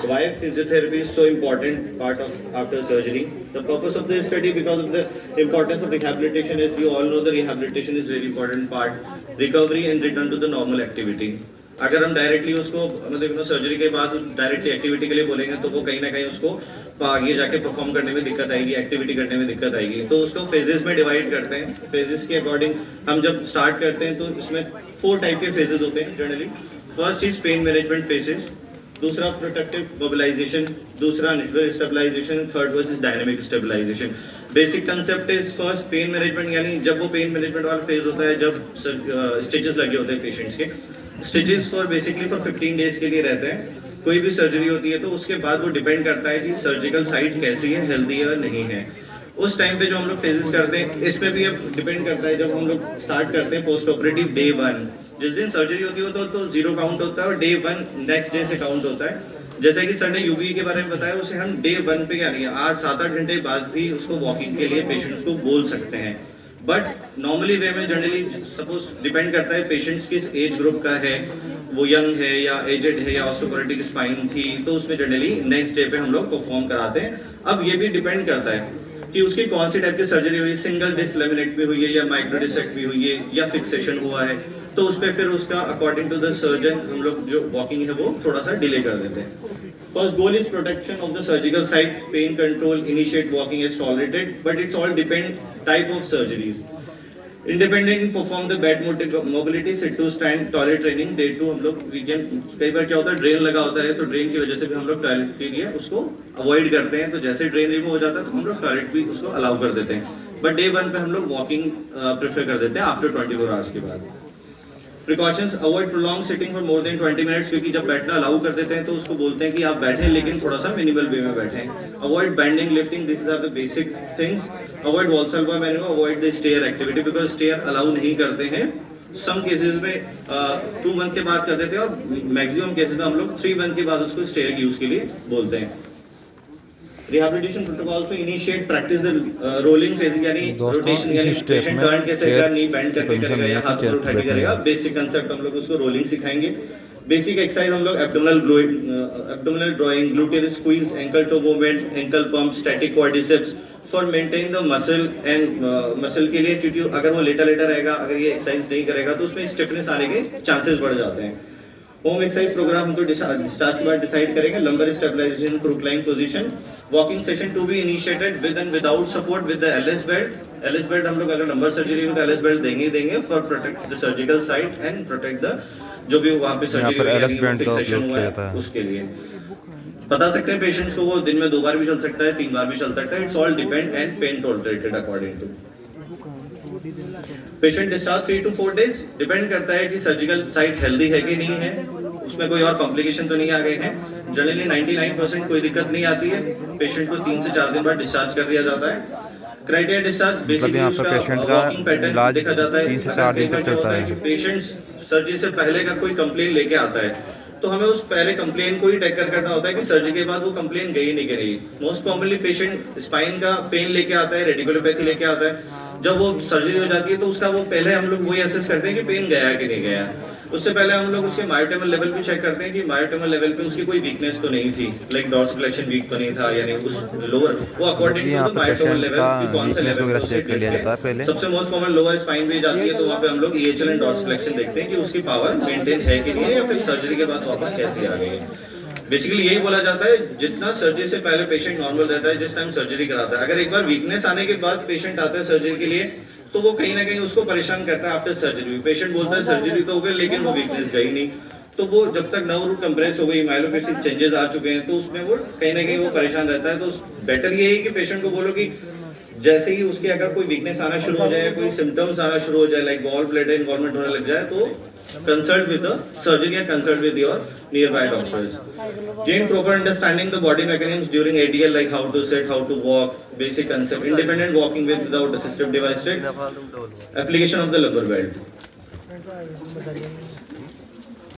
Why physiotherapy is so important part of after surgery? The purpose of this study, because of the importance of rehabilitation, is we all know the rehabilitation is very important part. Recovery and return to the normal activity. अगर हम directly उसको मतलब surgery के बाद directly activity के लिए बोलेंगे तो वो कहीं ना कहीं उसको आगे जाके परफॉर्म करने में दिक्कत आएगी, एक्टिविटी करने में दिक्कत आएगी. तो उसको फेजेस में डिवाइड करते हैं. फेजेस के अकॉर्डिंग हम जब स्टार्ट करते हैं तो इसमें 4 टाइप के फेजेस होते हैं generally. First is pain management phases, दूसरा प्रोटेक्टिव मोबिलाइजेशन, दूसरा natural stabilisation, third was is dynamic stabilisation. Basic concept is first pain management, यानी जब वो पेन मैनेजमेंट वाला फेज होता है जब स्टिचेस लगे होते हैं पेशेंट्स के. Stitches for basically for 15 days के लिए रहते हैं. कोई भी सर्जरी होती है तो उसके बाद वो डिपेंड करता है कि सर्जिकल साइट कैसी है, हेल्दी है या नहीं है. उस टाइम पे जो हम लोग फेजेस करते हैं इसमें भी अब डिपेंड करता है. जब हम लोग स्टार्ट करते हैं पोस्ट ऑपरेटिव डे 1, जिस दिन सर्जरी होती हो तो 0 काउंट होता है और डे 1 नेक्स्ट डे से काउंट होता है. जैसे कि सर ने यूबी के बारे में बताया, उसे हम डे 1 पे क्या नहीं है, आज 7-8 घंटे बाद भी उसको वॉकिंग के लिए पेशेंट्स को बोल सकते हैं. बट नॉर्मली वे में जनरली सपोज डिपेंड करता है पेशेंट्स किस एज ग्रुप का है, वो यंग है या एजेड है या ऑस्टियोपोरोटिक स्पाइन थी, तो उसमें जनरली नेक्स्ट डे पे हम लोग परफॉर्म कराते हैं. अब ये भी डिपेंड करता है कि उसकी कौन सी टाइप की सर्जरी हुई है, सिंगल डिस्क लैमिनेट में हुई है या माइक्रो डिसेक्ट भी हुई है या फिक्सेशन हुआ है, तो उस पर फिर उसका अकॉर्डिंग टू द सर्जन हम लोग जो वॉकिंग है वो थोड़ा सा डिले कर देते हैं. First goal is protection of the surgical site, pain control, initiate walking is tolerated, but it's all depend type of surgeries. Independent perform the bed mobility, sit to stand, toilet training, day 2 हम लोग we can, कई बार क्या होता है drain लगा होता है तो ड्रेन की वजह से भी हम लोग टॉयलेट के लिए उसको अवॉइड करते हैं. तो जैसे ड्रेन रिमूव हो जाता है तो हम लोग टॉयलेट भी उसको अलाउ कर देते हैं. बट डे 1 पे हम लोग वॉकिंग प्रेफर कर देते हैं आफ्टर 24 आवर्स के बाद. Precautions, avoid prolong sitting for more than 20 minutes, क्योंकि जब बैठना अलाउ कर देते हैं तो उसको बोलते हैं कि आप बैठें लेकिन थोड़ा सा मिनिमल वे में बैठें. Avoid bending, lifting, this are the basic things. Avoid Valsalva manoeuvre, avoid the stair activity, because stair allow नहीं करते हैं. सम केसेस में 2 मंथ के बाद कर देते हैं और मैक्सिमम केसेस में हम लोग 3 मंथ के बाद उसको स्टेयर यूज के लिए बोलते हैं. रिहैबिलिटेशन प्रोटोकॉल पे initiate practice the rolling phase, यानी रोटेशन, यानी पेशेंट टर्न कैसे करेगा, नी बेंड करके करेगा या हाथ ऊपर उठा के करेगा. बेसिक कांसेप्ट हम लोग उसको रोलिंग सिखाएंगे. बेसिक एक्सरसाइज हम लोग abdominal drawing, gluteal squeeze, ankle toe movement, ankle pump, static quadriceps for maintain the muscle and muscle के लिए, क्योंकि अगर वो लेटा रहेगा, अगर ये एक्सरसाइज नहीं करेगा तो उसमें स्टिफनेस आने के चांसेस बढ़ जाते हैं. होम एक्सरसाइज प्रोग्राम हम तो डिस्चार्ज के बाद डिसाइड करेंगे. Lumbar stabilisation, crook lying position. Walking session to be initiated with and without support with the LS belt. LS belt हम लोग अगर लंबर सर्जरी हो तो एलएस बेल्ट देंगे for protect the surgical site and protect the जो भी वहां पे सर्जरी फिक्सेशन हुआ है उसके लिए. बता सकते हैं पेशेंट्स को, वो दिन में 2 बार भी चल सकता है, 3 बार भी चल सकता है. It's all depend and pain tolerated according to. Patient discharge 3 to 4 days, डिपेंड करता है कि सर्जिकल साइट हेल्दी है कि नहीं है, उसमें कोई और कॉम्प्लिकेशन तो नहीं आ गए हैं. जनरली 99% कोई दिक्कत नहीं आती है. पेशेंट को 3 से 4 दिन बाद डिस्चार्ज कर दिया जाता है. क्राइटेरिया डिस्चार्ज बेसिकली उसका वॉकिंग पैटर्न देखा जाता है. 3 से 4 दिन तक चलता है. पेशेंट्स सर्जरी से पहले का कोई कंप्लेन लेके आता है तो हमें उस पहले कंप्लेन को ही टेक करना होता है कि सर्जरी के बाद वो कंप्लेन गई नहीं गई. मोस्ट कॉमनली पेशेंट स्पाइन का पेन लेके आता है, रेडिकुलोपैथी लेके आता है. जब वो सर्जरी हो जाती है तो उसका वो पहले हम लोग वही असेस करते हैं कि पेन गया है कि नहीं गया. उससे पहले हम लोग उसके मायोटोमल लेवल भी चेक करते हैं कि मायोटोमल लेवल पे उसकी कोई वीकनेस तो नहीं थी, लाइक डॉर्सिफिकेशन वीक तो नहीं था, यानी उस लोअर वो अकॉर्डिंग टू द मायोटोमल लेवल कि कौन सा लेवल पे उसे डिस्क है. सबसे मोस्ट कॉमन लोअर स्पाइन भी जाती है तो वहाँ पे हम लोग ईएचएल एंड डॉर्सिफिकेशन देखते हैं कि उसकी पावर मेंटेन है कि नहीं है या फिर सर्जरी के बाद वापस कैसी आ गई है. बेसिकली यही बोला जाता है, जितना सर्जरी से पहले पेशेंट नॉर्मल रहता है जिस टाइम सर्जरी कराता है, अगर एक बार वीकनेस आने के बाद पेशेंट आता है सर्जरी के लिए तो वो कहीं ना कहीं उसको परेशान करता है. आफ्टर सर्जरी पेशेंट बोलता है सर्जरी तो हो गई लेकिन वो वीकनेस गई नहीं. तो वो जब तक नर्व रूट कंप्रेस हो गई, माइलोपेसिक चेंजेस आ चुके हैं तो उसमें वो कहीं ना कहीं वो परेशान रहता है. तो बेटर ये है कि पेशेंट को बोलो कि जैसे ही उसके अगर कोई वीकनेस आना शुरू हो जाए, कोई सिम्टम्स आना शुरू हो जाए, लाइक गॉल ब्लैडर इन्वॉल्वमेंट होने लग जाए, तो consult with the surgeon or consult with your nearby doctors. Gain proper understanding the body mechanisms during ADL, like how to sit, how to walk, basic concept, independent walking with without assistive device, application of the lumbar belt.